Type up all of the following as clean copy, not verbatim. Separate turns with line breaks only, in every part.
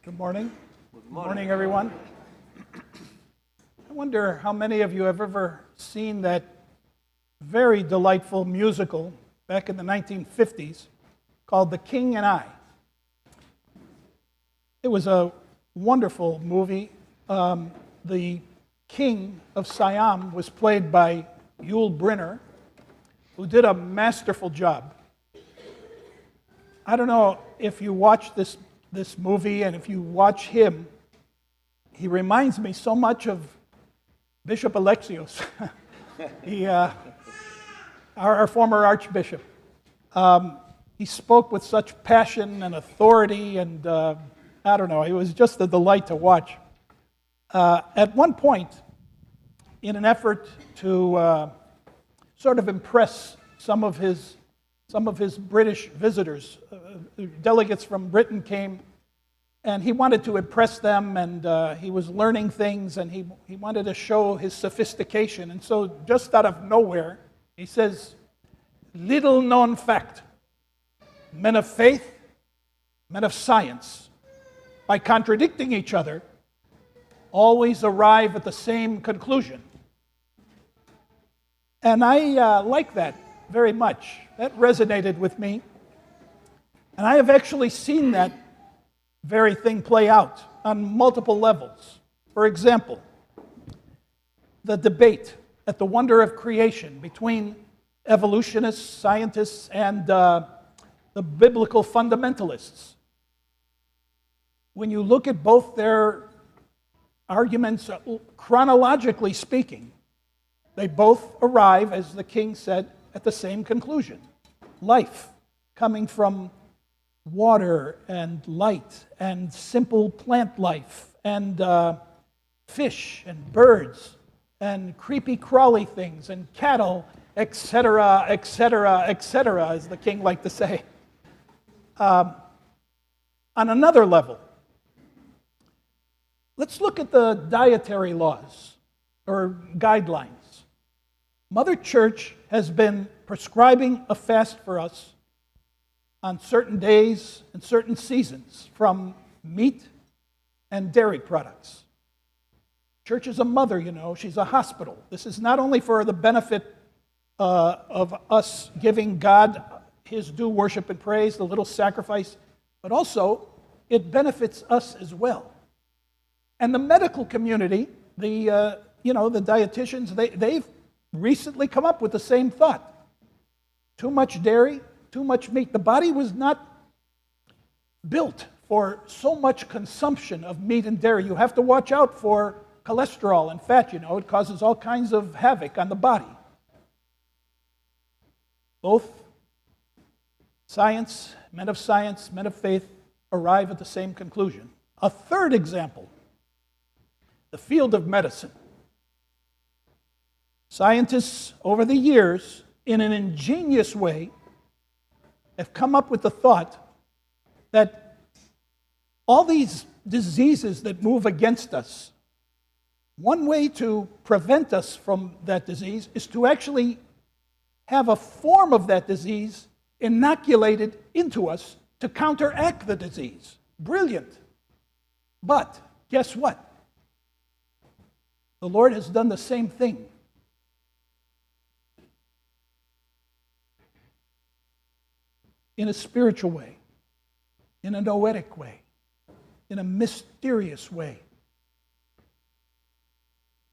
Good morning. Good morning, everyone. I wonder how many of you have ever seen that very delightful musical back in the 1950s called The King and I. It was a wonderful movie. The king of Siam was played by Yul Brynner, who did a masterful job. I don't know if you watch this movie, and if you watch him, he reminds me so much of Bishop Alexios, our former archbishop. He spoke with such passion and authority, and I don't know, it was just a delight to watch. At one point, in an effort to sort of impress some of his British visitors, delegates from Britain came, and he wanted to impress them, and he was learning things, and he wanted to show his sophistication. And so just out of nowhere, he says, "Little known fact, men of faith, men of science, by contradicting each other, always arrive at the same conclusion." And I like that very much. That resonated with me. And I have actually seen that very thing play out on multiple levels. For example, the debate at the wonder of creation between evolutionists, scientists, and the biblical fundamentalists. When you look at both their arguments, chronologically speaking, they both arrive, as the king said, at the same conclusion. Life coming from water and light and simple plant life and fish and birds and creepy crawly things and cattle, etc., etc., etc., as the king liked to say. On another level, let's look at the dietary laws or guidelines. Mother Church has been prescribing a fast for us on certain days and certain seasons from meat and dairy products. Church is a mother, you know. She's a hospital. This is not only for the benefit of us giving God His due worship and praise, the little sacrifice, but also it benefits us as well. And the medical community, the dietitians, they've recently come up with the same thought. Too much dairy, too much meat. The body was not built for so much consumption of meat and dairy. You have to watch out for cholesterol and fat, you know. It causes all kinds of havoc on the body. Both science, men of faith, arrive at the same conclusion. A third example, the field of medicine. Scientists, over the years, in an ingenious way, have come up with the thought that all these diseases that move against us, one way to prevent us from that disease is to actually have a form of that disease inoculated into us to counteract the disease. Brilliant. But guess what? The Lord has done the same thing. In a spiritual way, in a noetic way, in a mysterious way.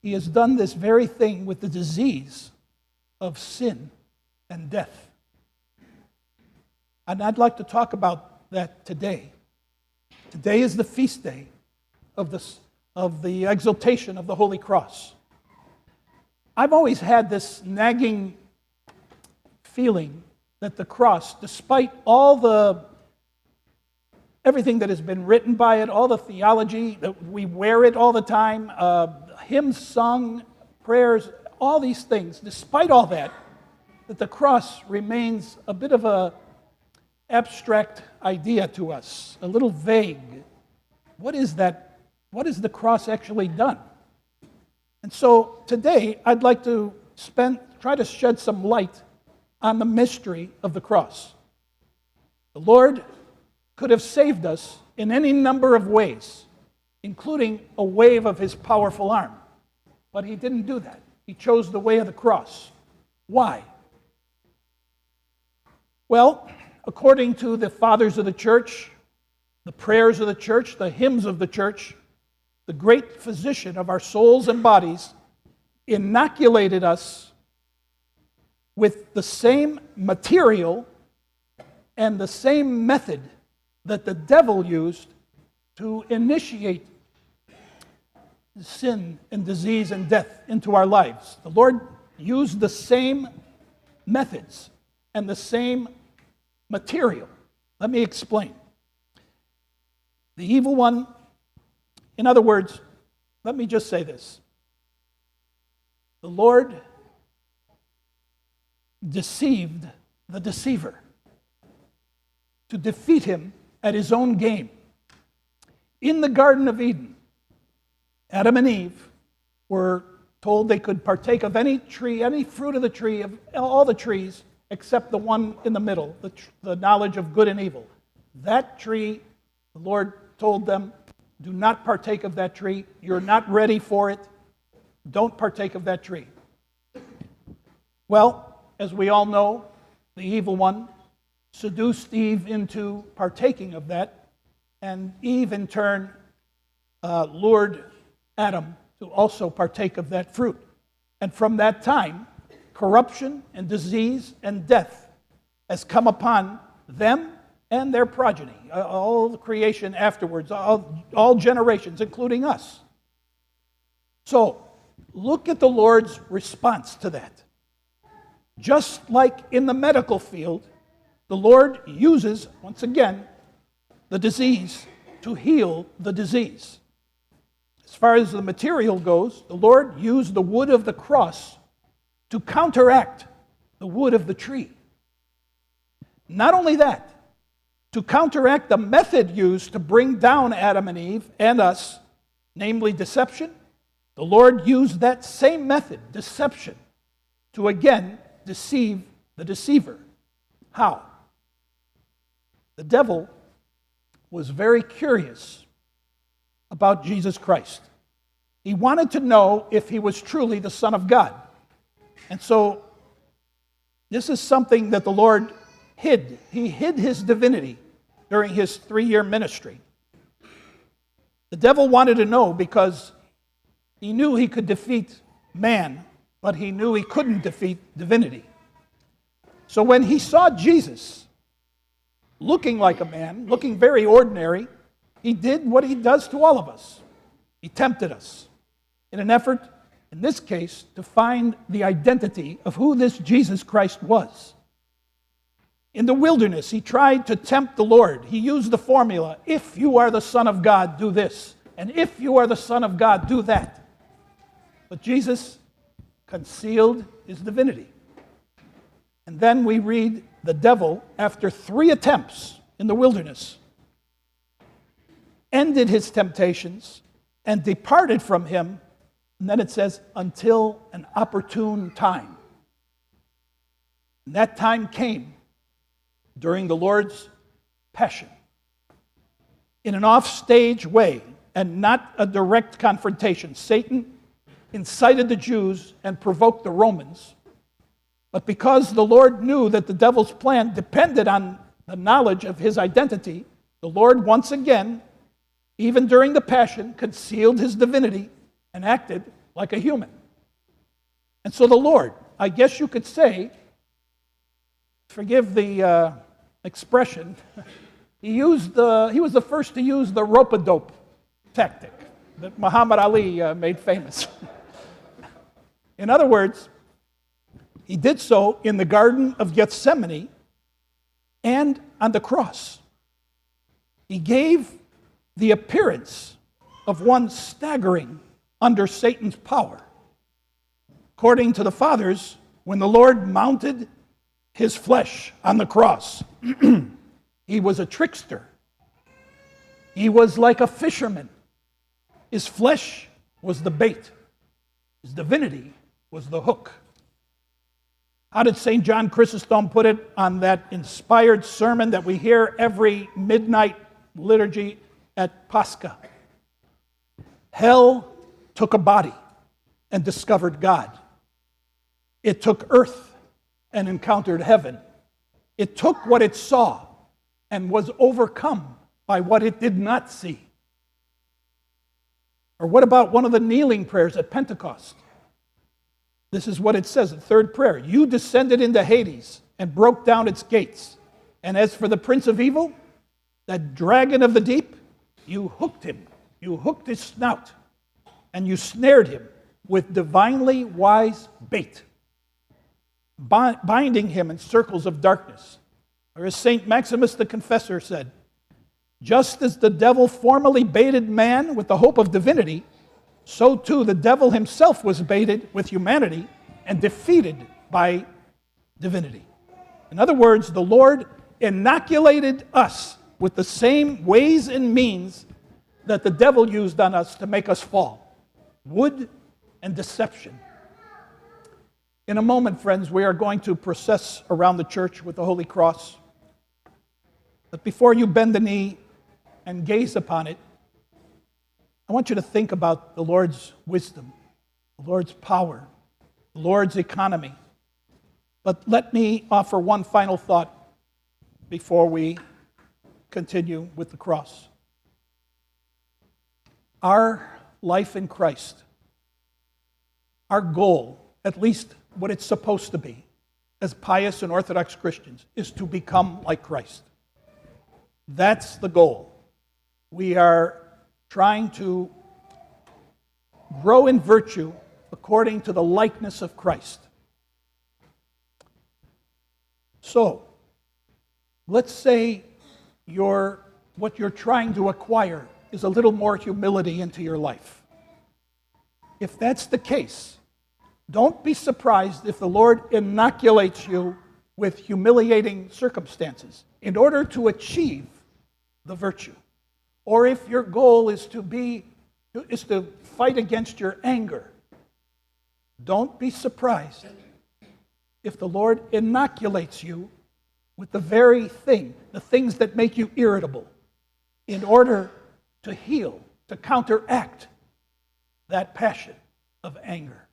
He has done this very thing with the disease of sin and death. And I'd like to talk about that today. Today is the feast day of the exaltation of the Holy Cross. I've always had this nagging feeling that the cross, despite everything that has been written by it, all the theology, that we wear it all the time, hymns sung, prayers, all these things, despite all that the cross remains a bit of an abstract idea to us, a little vague. What is that? What has the cross actually done? And so today, I'd like to try to shed some light on the mystery of the cross. The Lord could have saved us in any number of ways, including a wave of his powerful arm. But he didn't do that. He chose the way of the cross. Why? Well, according to the fathers of the church, the prayers of the church, the hymns of the church, the great physician of our souls and bodies inoculated us with the same material and the same method that the devil used to initiate sin and disease and death into our lives. The Lord used the same methods and the same material. Let me explain. The evil one, in other words, let me just say this. The Lord deceived the deceiver to defeat him at his own game. In the Garden of Eden, Adam and Eve were told they could partake of any tree, any fruit of the tree, of all the trees, except the one in the middle, the knowledge of good and evil. That tree, the Lord told them, do not partake of that tree. You're not ready for it. Don't partake of that tree. Well, as we all know, the evil one seduced Eve into partaking of that, and Eve in turn lured Adam to also partake of that fruit. And from that time, corruption and disease and death has come upon them and their progeny, all the creation afterwards, all generations, including us. So, look at the Lord's response to that. Just like in the medical field, the Lord uses, once again, the disease to heal the disease. As far as the material goes, the Lord used the wood of the cross to counteract the wood of the tree. Not only that, to counteract the method used to bring down Adam and Eve and us, namely deception, the Lord used that same method, deception, to again deceive the deceiver. How? The devil was very curious about Jesus Christ. He wanted to know if he was truly the Son of God. And so, this is something that the Lord hid. He hid his divinity during his 3-year ministry. The devil wanted to know because he knew he could defeat man, but he knew he couldn't defeat divinity. So when he saw Jesus looking like a man, looking very ordinary, he did what he does to all of us. He tempted us in an effort, in this case, to find the identity of who this Jesus Christ was. In the wilderness, he tried to tempt the Lord. He used the formula, if you are the Son of God, do this. And if you are the Son of God, do that. But Jesus concealed his divinity. And then we read the devil, after 3 attempts in the wilderness, ended his temptations and departed from him. And then it says, until an opportune time. And that time came during the Lord's passion, in an offstage way and not a direct confrontation. Satan incited the Jews and provoked the Romans. But because the Lord knew that the devil's plan depended on the knowledge of his identity, the Lord once again, even during the passion, concealed his divinity and acted like a human. And so the Lord, I guess you could say, forgive the expression, he was the first to use the rope-a-dope tactic that Muhammad Ali made famous. In other words, he did so in the Garden of Gethsemane and on the cross. He gave the appearance of one staggering under Satan's power. According to the fathers, when the Lord mounted his flesh on the cross, he was a trickster. He was like a fisherman. His flesh was the bait. His divinity was the hook. How did St. John Chrysostom put it on that inspired sermon that we hear every midnight liturgy at Pascha? Hell took a body and discovered God. It took earth and encountered heaven. It took what it saw and was overcome by what it did not see. Or what about one of the kneeling prayers at Pentecost? This is what it says, the third prayer. You descended into Hades and broke down its gates. And as for the prince of evil, that dragon of the deep, you hooked him. You hooked his snout. And you snared him with divinely wise bait, binding him in circles of darkness. Or as St. Maximus the Confessor said, just as the devil formerly baited man with the hope of divinity, so too the devil himself was baited with humanity and defeated by divinity. In other words, the Lord inoculated us with the same ways and means that the devil used on us to make us fall. Wood and deception. In a moment, friends, we are going to process around the church with the Holy Cross. But before you bend the knee and gaze upon it, I want you to think about the Lord's wisdom, the Lord's power, the Lord's economy. But let me offer one final thought before we continue with the cross. Our life in Christ, our goal, at least what it's supposed to be, as pious and Orthodox Christians, is to become like Christ. That's the goal. We are trying to grow in virtue according to the likeness of Christ. So, let's say what you're trying to acquire is a little more humility into your life. If that's the case, don't be surprised if the Lord inoculates you with humiliating circumstances in order to achieve the virtue. Or if your goal is to fight against your anger, don't be surprised if the Lord inoculates you with the very thing, the things that make you irritable, in order to heal, to counteract that passion of anger.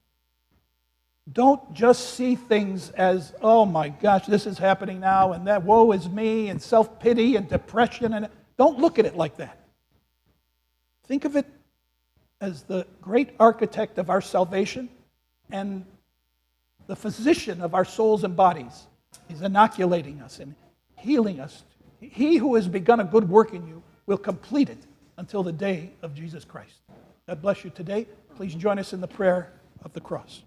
Don't just see things as, oh my gosh, this is happening now, and that woe is me, and self-pity and depression, and don't look at it like that. Think of it as the great architect of our salvation and the physician of our souls and bodies. He's inoculating us and healing us. He who has begun a good work in you will complete it until the day of Jesus Christ. God bless you today. Please join us in the prayer of the cross.